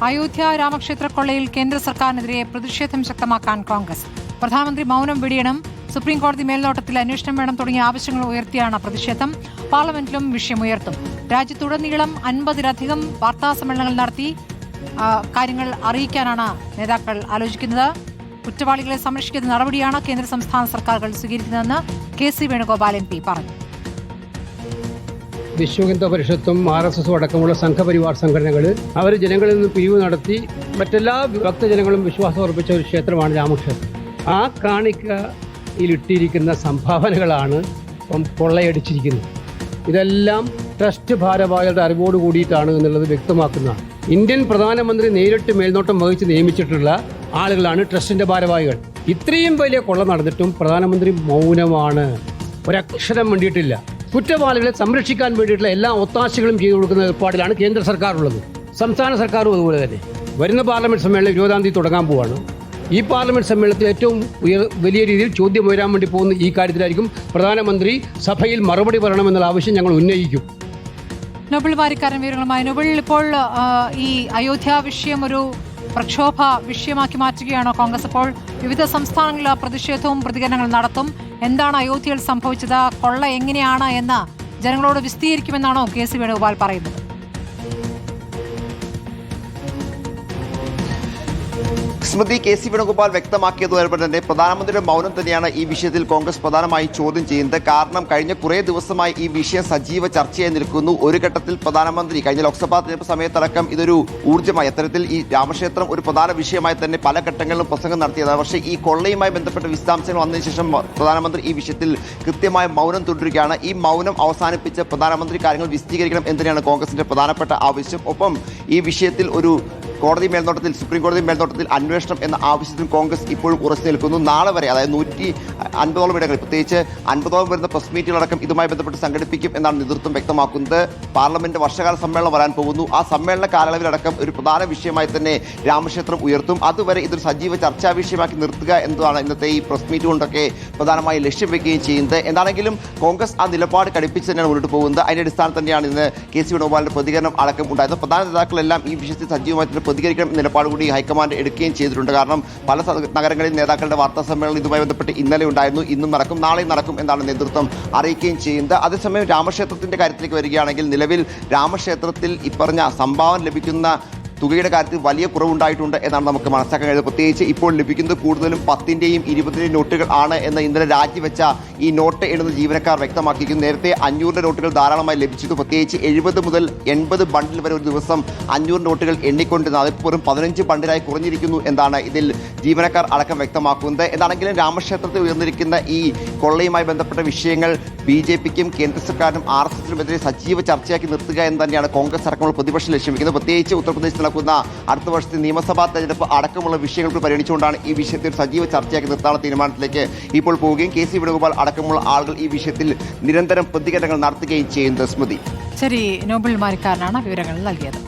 അയോധ്യ രാമക്ഷേത്ര കൊള്ളയിൽ കേന്ദ്ര സർക്കാരിനെതിരെ പ്രതിഷേധം ശക്തമാക്കാൻ കോൺഗ്രസ്. പ്രധാനമന്ത്രി മൗനം വെടിയണം, സുപ്രീം കോടതി മേൽനോട്ടത്തിൽ അന്വേഷണം വേണം തുടങ്ങിയ ആവശ്യങ്ങൾ ഉയർത്തിയാണ് പ്രതിഷേധം. പാർലമെന്റിലും വിഷയമുയർത്തും. രാജ്യത്തുടനീളം 50-ലധികം വാർത്താ സമ്മേളനങ്ങൾ നടത്തി കാര്യങ്ങൾ അറിയിക്കാനാണ് നേതാക്കൾ ആലോചിക്കുന്നത്. കുറ്റവാളികളെ സംരക്ഷിക്കുന്ന നടപടിയാണ് കേന്ദ്ര സംസ്ഥാന സർക്കാരുകൾ സ്വീകരിക്കുന്നതെന്ന് KC വേണുഗോപാൽ MP പറഞ്ഞു. വിശ്വഹിന്ദു പരിഷത്തും RSS അടക്കമുള്ള സംഘപരിവാർ സംഘടനകൾ അവർ ജനങ്ങളിൽ നിന്ന് പിരിവ് നടത്തി മറ്റെല്ലാ ഭക്തജനങ്ങളും വിശ്വാസം ഉറപ്പിച്ച ഒരു ക്ഷേത്രമാണ് രാമക്ഷേത്രം. ആ കാണിക്കയിലിട്ടിരിക്കുന്ന സംഭാവനകളാണ് കൊള്ളയടിച്ചിരിക്കുന്നത്. ഇതെല്ലാം ട്രസ്റ്റ് ഭാരവാഹികളുടെ അറിവോട് കൂടിയിട്ടാണ് എന്നുള്ളത് വ്യക്തമാക്കുന്നതാണ്. ഇന്ത്യൻ പ്രധാനമന്ത്രി നേരിട്ട് മേൽനോട്ടം വഹിച്ച് നിയമിച്ചിട്ടുള്ള ആളുകളാണ് ട്രസ്റ്റിന്റെ ഭാരവാഹികൾ. ഇത്രയും വലിയ കൊള്ള നടന്നിട്ടും പ്രധാനമന്ത്രി മൗനമാണ്, ഒരക്ഷരം വേണ്ടിയിട്ടില്ല. കുറ്റവാളികളെ സംരക്ഷിക്കാൻ വേണ്ടിയിട്ടുള്ള എല്ലാ ഒത്താശകളും ചെയ്തു കൊടുക്കുന്ന ഏർപ്പാടിലാണ് കേന്ദ്ര സർക്കാർ ഉള്ളത്. സംസ്ഥാന സർക്കാരും അതുപോലെ തന്നെ. വരുന്ന പാർലമെന്റ് സമ്മേളനം 20-ാം തീയതി തുടങ്ങാൻ പോവാണ്. ഈ പാർലമെന്റ് സമ്മേളനത്തിൽ ഏറ്റവും വലിയ രീതിയിൽ ചോദ്യം ഉയരാൻ വേണ്ടി പോകുന്ന ഈ കാര്യത്തിലായിരിക്കും പ്രധാനമന്ത്രി സഭയിൽ മറുപടി പറയണമെന്നുള്ള ആവശ്യം ഞങ്ങൾ ഉന്നയിക്കും. നോബൽ വാരിക്കാരൻ വിവരങ്ങളുമായി. നോബൽ, ഇപ്പോൾ ഈ അയോധ്യ വിഷയം ഒരു പ്രക്ഷോഭ വിഷയമാക്കി മാറ്റുകയാണോ കോൺഗ്രസ്? അപ്പോൾ വിവിധ സംസ്ഥാനങ്ങളിൽ പ്രതിഷേധവും പ്രതികരണങ്ങൾ നടത്തും. എന്താണ് അയോധ്യയിൽ സംഭവിച്ചത്, കൊള്ള എങ്ങനെയാണ് എന്ന് ജനങ്ങളോട് വിശദീകരിക്കുമെന്നാണോ KC വേണുഗോപാൽ പറയുന്നത്? സ്മൃതി, KC വേണുഗോപാൽ വ്യക്തമാക്കിയതുപോലെ തന്നെ പ്രധാനമന്ത്രിയുടെ മൗനം തന്നെയാണ് ഈ വിഷയത്തിൽ കോൺഗ്രസ് പ്രധാനമായി ചോദ്യം ചെയ്യുന്നത്. കാരണം കഴിഞ്ഞ കുറേ ദിവസമായി ഈ വിഷയം സജീവ ചർച്ചയായി നിൽക്കുന്നു. ഒരു ഘട്ടത്തിൽ പ്രധാനമന്ത്രി കഴിഞ്ഞ ലോക്സഭാ തെരഞ്ഞെടുപ്പ് സമയത്തടക്കം ഇതൊരു ഊർജ്ജമായി, അത്തരത്തിൽ ഈ രാമക്ഷേത്രം ഒരു പ്രധാന വിഷയമായി തന്നെ പല ഘട്ടങ്ങളിലും പ്രസംഗം നടത്തിയതാണ്. പക്ഷേ ഈ കൊള്ളയുമായി ബന്ധപ്പെട്ട വിശദാംശങ്ങൾ വന്നതിന് ശേഷം പ്രധാനമന്ത്രി ഈ വിഷയത്തിൽ കൃത്യമായ മൗനം തുടരുകയാണ്. ഈ മൗനം അവസാനിപ്പിച്ച് പ്രധാനമന്ത്രി കാര്യങ്ങൾ വിശദീകരിക്കണം എന്ന് തന്നെയാണ് കോൺഗ്രസിന്റെ പ്രധാനപ്പെട്ട ആവശ്യം. ഒപ്പം ഈ വിഷയത്തിൽ ഒരു കോടതി മേൽനോട്ടത്തിൽ, സുപ്രീം കോടതി മേൽനോട്ടത്തിൽ അന്വേഷണം എന്ന ആവശ്യത്തിൽ കോൺഗ്രസ് ഇപ്പോഴും ഉറച്ചു നിൽക്കുന്നു. നാളെ വരെ, അതായത് 150ഓളം ഇടങ്ങളിൽ, പ്രത്യേകിച്ച് 50ഓളം വരുന്ന പ്രസ് മീറ്റുകളടക്കം ഇതുമായി ബന്ധപ്പെട്ട് സംഘടിപ്പിക്കും എന്നാണ് നേതൃത്വം വ്യക്തമാക്കുന്നത്. പാർലമെന്റ് വർഷകാല സമ്മേളനം വരാൻ പോകുന്നു. ആ സമ്മേളന കാലയളവിലടക്കം ഒരു പ്രധാന വിഷയമായി തന്നെ രാമക്ഷേത്രം ഉയർത്തും. അതുവരെ ഇതൊരു സജീവ ചർച്ചാ വിഷയമാക്കി നിർത്തുക എന്നതാണ് ഇന്നത്തെ ഈ പ്രസ് മീറ്റ് കൊണ്ടൊക്കെ പ്രധാനമായി ലക്ഷ്യം വെക്കുകയും ചെയ്യുന്നത്. എന്താണെങ്കിലും കോൺഗ്രസ് ആ നിലപാട് കടുപ്പിച്ച് തന്നെയാണ് മുന്നോട്ട് പോകുന്നത്. അതിന്റെ അടിസ്ഥാനത്തിൽ തന്നെയാണ് ഇന്ന് KC വേണുഗോപാലിന്റെ പ്രതികരണം അടക്കം ഉണ്ടായത്. പ്രധാന നേതാക്കളെല്ലാം ഈ വിഷയത്തിൽ സജീവമായി പ്രതികരിക്കണം നിലപാട് കൂടി ഹൈക്കമാൻഡ് എടുക്കുകയും ചെയ്തിട്ടുണ്ട്. കാരണം പല നഗരങ്ങളിൽ നേതാക്കളുടെ വാർത്താ സമ്മേളനം ഇതുമായി ബന്ധപ്പെട്ട് ഇന്നലെ ഉണ്ടായിരുന്നു, ഇന്നും നടക്കും, നാളെയും നടക്കും എന്നാണ് നേതൃത്വം അറിയിക്കുകയും ചെയ്യുന്നത്. അതേസമയം രാമക്ഷേത്രത്തിന്റെ കാര്യത്തിലേക്ക് വരികയാണെങ്കിൽ നിലവിൽ രാമക്ഷേത്രത്തിൽ ഇപ്പറഞ്ഞ സംഭാവന ലഭിക്കുന്ന തുകയുടെ കാര്യത്തിൽ വലിയ കുറവുണ്ടായിട്ടുണ്ട് എന്നാണ് നമുക്ക് മനസ്സിലാക്കാൻ കഴിയുന്നത്. പ്രത്യേകിച്ച് ഇപ്പോൾ ലഭിക്കുന്നത് കൂടുതലും 10-ന്റെയും 20-ന്റെയും നോട്ടുകൾ ആണ് എന്ന് ഇന്നലെ രാജിവെച്ച ഈ നോട്ട് എഴുതുന്ന ജീവനക്കാർ വ്യക്തമാക്കിയിരിക്കുന്നു. നേരത്തെ 500 നോട്ടുകൾ ധാരാളമായി ലഭിച്ചിരുന്നു. പ്രത്യേകിച്ച് 70 മുതൽ 80 ബണ്ടിൽ വരെ ഒരു ദിവസം 500 നോട്ടുകൾ എണ്ണിക്കൊണ്ടിരുന്നത് അതിപ്പോഴും 15 ബണ്ടിലായി കുറഞ്ഞിരിക്കുന്നു എന്നാണ് ഇതിൽ ജീവനക്കാർ അടക്കം വ്യക്തമാക്കുന്നത്. എന്താണെങ്കിലും രാമക്ഷേത്രത്തിൽ ഉയർന്നിരിക്കുന്ന ഈ കൊള്ളയുമായി ബന്ധപ്പെട്ട വിഷയങ്ങൾ BJPക്കും കേന്ദ്ര സർക്കാരിനും RSSനുമെതിരെ സജീവ ചർച്ചയാക്കി നിർത്തുക എന്ന് തന്നെയാണ് കോൺഗ്രസ് അടക്കമുള്ള പ്രതിപക്ഷം ലക്ഷ്യമിക്കുന്നത്. പ്രത്യേകിച്ച് ഉത്തർപ്രദേശിൽ നടക്കുന്ന അടുത്ത വർഷത്തെ നിയമസഭാ തെരഞ്ഞെടുപ്പ് അടക്കമുള്ള വിഷയങ്ങൾക്ക് പരിഗണിച്ചുകൊണ്ടാണ് ഈ വിഷയത്തിൽ സജീവ ചർച്ചയാക്കി നിർത്താനുള്ള തീരുമാനത്തിലേക്ക് ഇപ്പോൾ പോവുകയും KC വേണുഗോപാൽ അടക്കമുള്ള ആളുകൾ ഈ വിഷയത്തിൽ നിരന്തരം പ്രതികരണങ്ങൾ നടത്തുകയും ചെയ്യുന്നത്. സ്മൃതി, ശരി. നോബൽ മാരിക്കാരനാണ് വിവരങ്ങൾ നൽകിയത്.